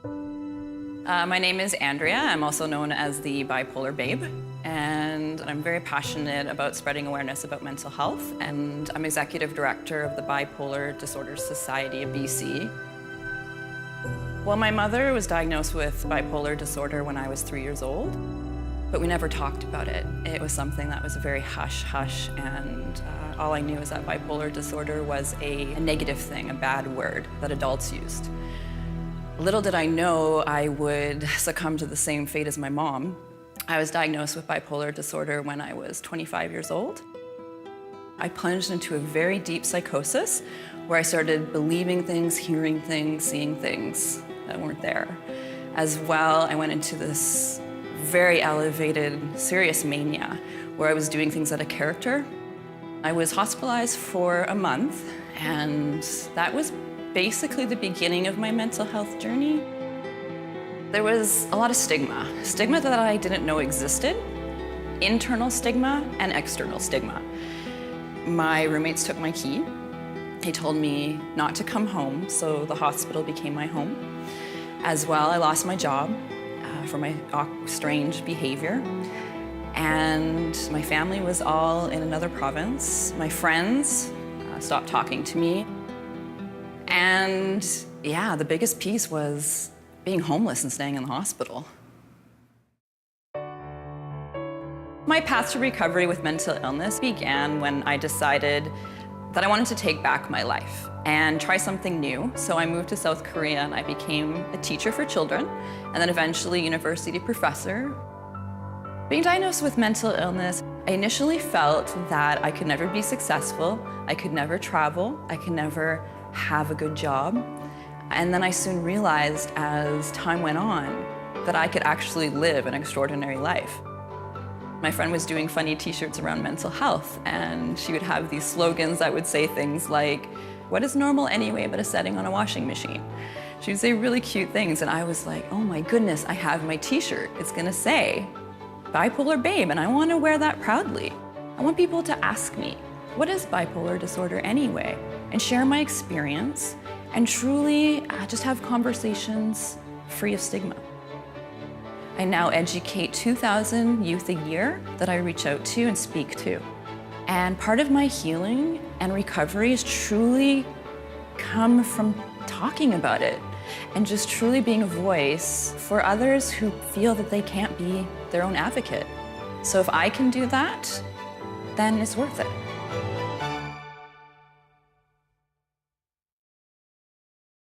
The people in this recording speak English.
My name is Andrea. I'm also known as the Bipolar Babe, and I'm very passionate about spreading awareness about mental health, and I'm Executive Director of the Bipolar Disorders Society of BC. Well, my mother was diagnosed with bipolar disorder when I was 3 years old, but we never talked about it. It was something that was very hush-hush, and all I knew is that bipolar disorder was a negative thing, a bad word that adults used. Little did I know I would succumb to the same fate as my mom. I was diagnosed with bipolar disorder when I was 25 years old. I plunged into a very deep psychosis where I started believing things, hearing things, seeing things that weren't there. As well, I went into this very elevated, serious mania where I was doing things out of character. I was hospitalized for a month, and that was basically the beginning of my mental health journey. There was a lot of stigma that I didn't know existed, internal stigma and external stigma. My roommates took my key. They told me not to come home, so the hospital became my home. As well, I lost my job for my strange behavior. And my family was all in another province. My friends stopped talking to me. And yeah, the biggest piece was being homeless and staying in the hospital. My path to recovery with mental illness began when I decided that I wanted to take back my life and try something new. So I moved to South Korea and I became a teacher for children, and then eventually university professor. Being diagnosed with mental illness, I initially felt that I could never be successful, I could never travel, I could never have a good job. And then I soon realized as time went on that I could actually live an extraordinary life. My friend was doing funny t-shirts around mental health, and she would have these slogans that would say things like, "What is normal anyway but a setting on a washing machine?" She would say really cute things, and I was like, oh my goodness, I have my t-shirt. It's gonna say, Bipolar Babe, and I wanna wear that proudly. I want people to ask me, what is bipolar disorder anyway? And share my experience, and truly just have conversations free of stigma. I now educate 2,000 youth a year that I reach out to and speak to. And part of my healing and recovery is truly come from talking about it and just truly being a voice for others who feel that they can't be their own advocate. So if I can do that, then it's worth it.